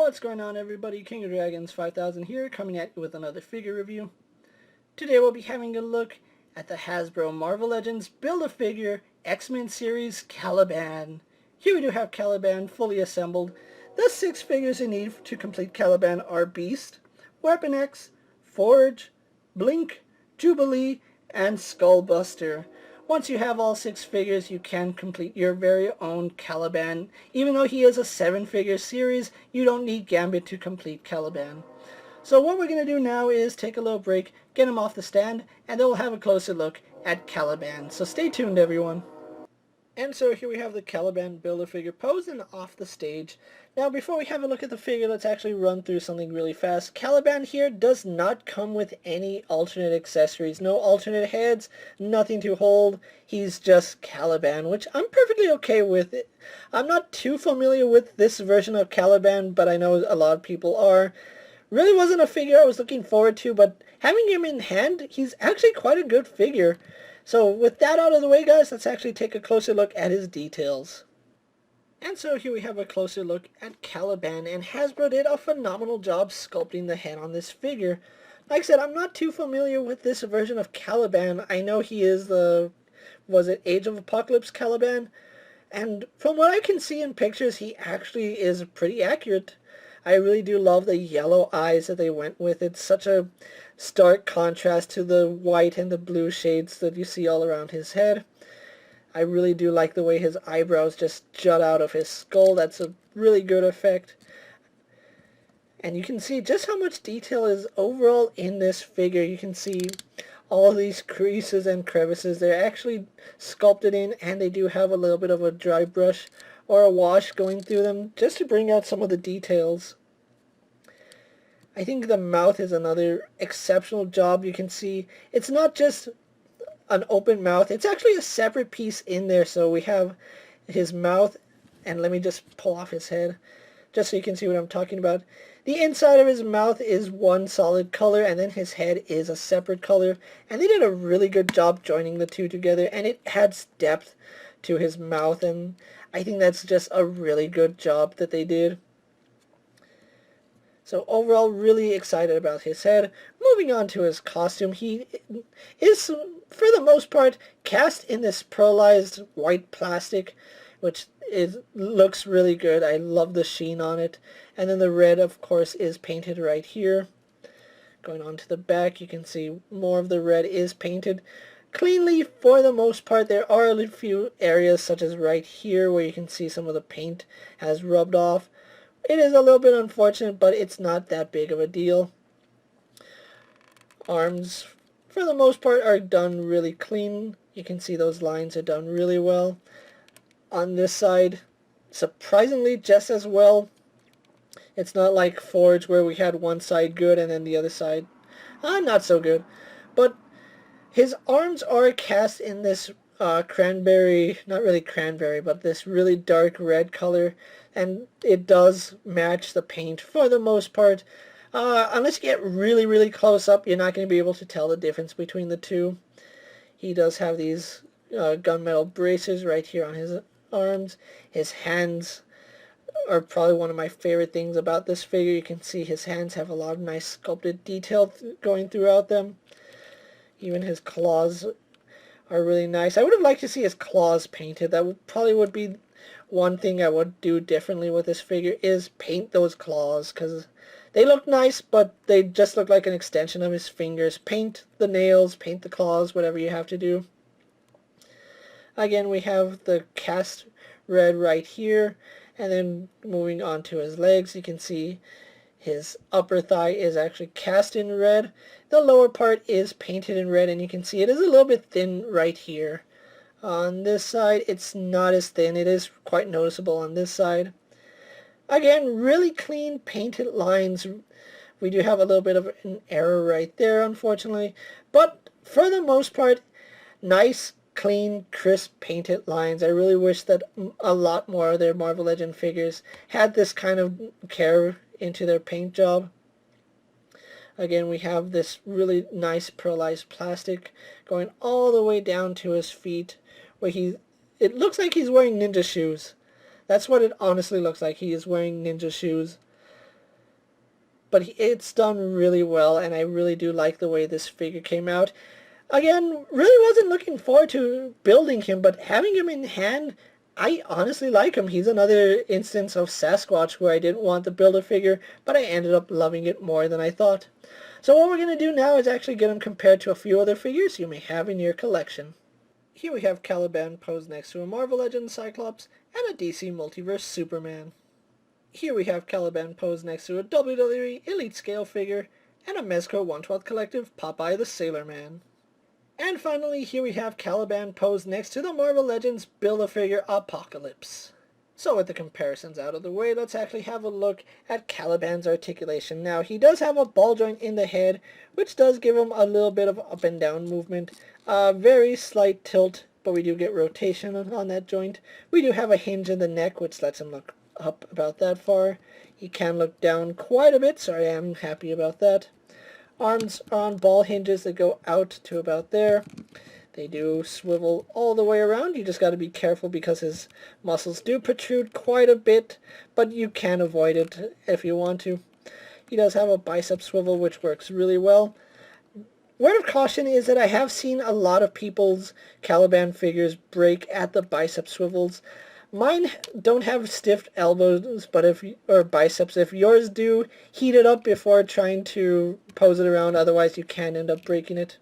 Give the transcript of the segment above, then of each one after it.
What's going on, everybody? King of Dragons 5000 here, coming at you with another figure review. Today we'll be having a look at the Hasbro Marvel Legends Build-A-Figure X-Men series Caliban. Here we do have Caliban fully assembled. The 6 figures you need to complete Caliban are Beast, Weapon X, Forge, Blink, Jubilee, and Skullbuster. Once you have all 6 figures, you can complete your very own Caliban. Even though he is a 7-figure series, you don't need Gambit to complete Caliban. So what we're going to do now is take a little break, get him off the stand, and then we'll have a closer look at Caliban. So stay tuned, everyone. And so here we have the Caliban Build-A-Figure posed and off the stage. Now before we have a look at the figure, let's actually run through something really fast. Caliban here does not come with any alternate accessories. No alternate heads, nothing to hold. He's just Caliban, which I'm perfectly okay with. I'm not too familiar with this version of Caliban, but I know a lot of people are. Really wasn't a figure I was looking forward to, but having him in hand, he's actually quite a good figure. So with that out of the way, guys, let's actually take a closer look at his details. And so here we have a closer look at Caliban, and Hasbro did a phenomenal job sculpting the head on this figure. Like I said, I'm not too familiar with this version of Caliban. I know he is the, was it Age of Apocalypse Caliban? And from what I can see in pictures, he actually is pretty accurate. I really do love the yellow eyes that they went with. It's such a stark contrast to the white and the blue shades that you see all around his head. I really do like the way his eyebrows just jut out of his skull. That's a really good effect. And you can see just how much detail is overall in this figure. You can see all of these creases and crevices. They're actually sculpted in, and they do have a little bit of a dry brush or a wash going through them just to bring out some of the details. I think the mouth is another exceptional job. You can see it's not just an open mouth. It's actually a separate piece in there. So we have his mouth, and let me just pull off his head just so you can see what I'm talking about. The inside of his mouth is one solid color, and then his head is a separate color, and they did a really good job joining the two together, and it adds depth to his mouth, and I think that's just a really good job that they did. So overall, really excited about his head. Moving on to his costume, he is, for the most part, cast in this pearlized white plastic, which looks really good. I love the sheen on it. And then the red, of course, is painted right here. Going on to the back, you can see more of the red is painted cleanly for the most part. There are a few areas, such as right here, where you can see some of the paint has rubbed off. It is a little bit unfortunate, but it's not that big of a deal. Arms, for the most part, are done really clean. You can see those lines are done really well. On this side, surprisingly, just as well. It's not like Forge, where we had one side good and then the other side not so good. But his arms are cast in this cranberry, not really cranberry, but this really dark red color, and it does match the paint for the most part. Unless you get really, really close up, you're not going to be able to tell the difference between the two. He does have these gunmetal bracers right here on his arms. His hands are probably one of my favorite things about this figure. You can see his hands have a lot of nice sculpted detail going throughout them. Even his claws are really nice. I would have liked to see his claws painted. That probably would be one thing I would do differently with this figure, is paint those claws, because they look nice, but they just look like an extension of his fingers. Paint the nails, paint the claws, whatever you have to do. Again, we have the cast red right here, and then moving on to his legs, you can see his upper thigh is actually cast in red. The lower part is painted in red, and you can see it is a little bit thin right here. On this side, it's not as thin. It is quite noticeable on this side. Again, really clean painted lines. We do have a little bit of an error right there, unfortunately. But for the most part, nice, clean, crisp painted lines. I really wish that a lot more of their Marvel Legend figures had this kind of care into their paint job. Again, we have this really nice pearlized plastic going all the way down to his feet, where it looks like he's wearing ninja shoes. That's what it honestly looks like. He is wearing ninja shoes. but it's done really well, and I really do like the way this figure came out. Again, really wasn't looking forward to building him, but having him in hand, I honestly like him. He's another instance of Sasquatch where I didn't want to build a figure, but I ended up loving it more than I thought. So what we're going to do now is actually get him compared to a few other figures you may have in your collection. Here we have Caliban posed next to a Marvel Legends Cyclops and a DC Multiverse Superman. Here we have Caliban posed next to a WWE Elite Scale figure and a Mezco 1/12 Collective Popeye the Sailor Man. And finally, here we have Caliban posed next to the Marvel Legends Build-A-Figure Apocalypse. So with the comparisons out of the way, let's actually have a look at Caliban's articulation. Now, he does have a ball joint in the head, which does give him a little bit of up and down movement. Very slight tilt, but we do get rotation on that joint. We do have a hinge in the neck, which lets him look up about that far. He can look down quite a bit, so I am happy about that. Arms are on ball hinges that go out to about there. They do swivel all the way around. You just got to be careful because his muscles do protrude quite a bit, but you can avoid it if you want to. He does have a bicep swivel, which works really well. Word of caution is that I have seen a lot of people's Caliban figures break at the bicep swivels. Mine don't have stiff elbows, but or biceps. If yours do, heat it up before trying to pose it around, otherwise you can end up breaking it.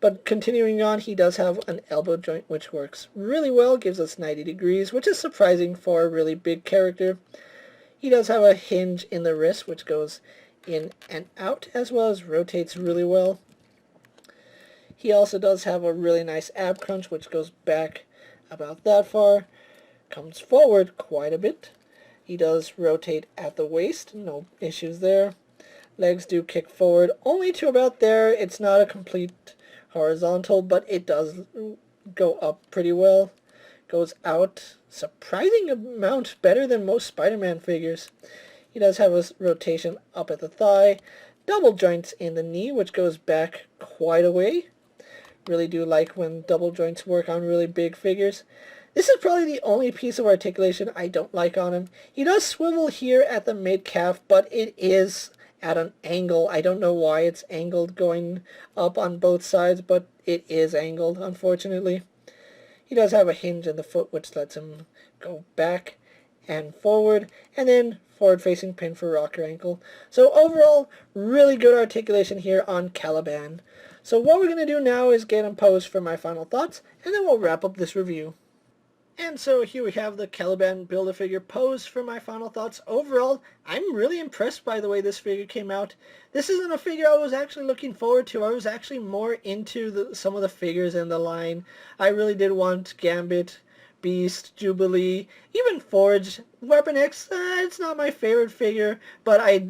But continuing on, he does have an elbow joint which works really well, gives us 90 degrees, which is surprising for a really big character. He does have a hinge in the wrist which goes in and out, as well as rotates really well. He also does have a really nice ab crunch which goes back about that far. Comes forward quite a bit. He does rotate at the waist, no issues there. Legs do kick forward only to about there. It's not a complete horizontal, but it does go up pretty well. Goes out surprising amount better than most Spider-Man figures. He does have a rotation up at the thigh. Double joints in the knee, which goes back quite a way. Really do like when double joints work on really big figures. This is probably the only piece of articulation I don't like on him. He does swivel here at the mid-calf, but it is at an angle. I don't know why it's angled going up on both sides, but it is angled, unfortunately. He does have a hinge in the foot, which lets him go back and forward, and then forward-facing pin for rocker ankle. So overall, really good articulation here on Caliban. So what we're going to do now is get him posed for my final thoughts, and then we'll wrap up this review. And so here we have the Caliban Build-A-Figure pose for my final thoughts. Overall, I'm really impressed by the way this figure came out. This isn't a figure I was actually looking forward to. I was actually more into some of the figures in the line. I really did want Gambit, Beast, Jubilee, even Forge. Weapon X, it's not my favorite figure, but I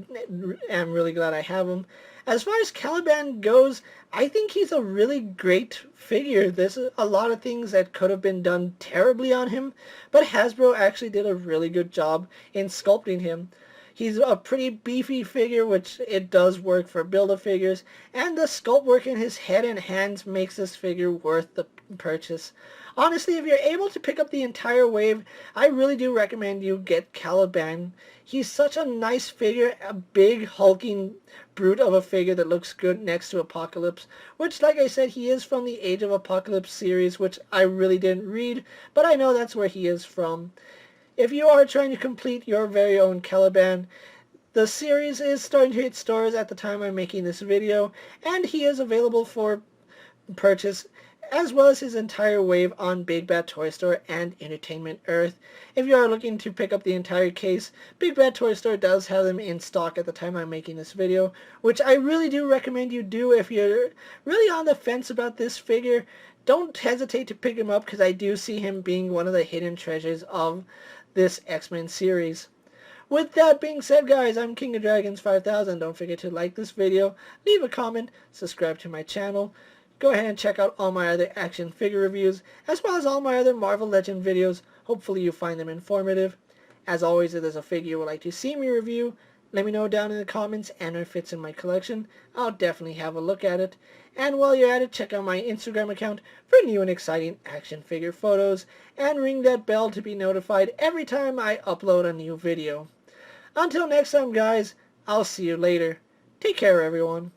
am really glad I have him. As far as Caliban goes, I think he's a really great figure. There's a lot of things that could have been done terribly on him, but Hasbro actually did a really good job in sculpting him. He's a pretty beefy figure, which it does work for Build-A-Figures, and the sculpt work in his head and hands makes this figure worth the purchase. Honestly, if you're able to pick up the entire wave, I really do recommend you get Caliban. He's such a nice figure, a big hulking brute of a figure that looks good next to Apocalypse, which, like I said, he is from the Age of Apocalypse series, which I really didn't read, but I know that's where he is from. If you are trying to complete your very own Caliban, the series is starting to hit stores at the time I'm making this video, and he is available for purchase, as well as his entire wave on Big Bad Toy Store and Entertainment Earth. If you are looking to pick up the entire case, Big Bad Toy Store does have them in stock at the time I'm making this video, which I really do recommend you do if you're really on the fence about this figure. Don't hesitate to pick him up, because I do see him being one of the hidden treasures of this X-Men series. With that being said, guys, I'm KingofDragons 5000. Don't forget to like this video, leave a comment, subscribe to my channel. Go ahead and check out all my other action figure reviews, as well as all my other Marvel Legend videos. Hopefully you find them informative. As always, if there's a figure you would like to see me review, let me know down in the comments, and if it fits in my collection, I'll definitely have a look at it. And while you're at it, check out my Instagram account for new and exciting action figure photos, and ring that bell to be notified every time I upload a new video. Until next time, guys, I'll see you later. Take care, everyone.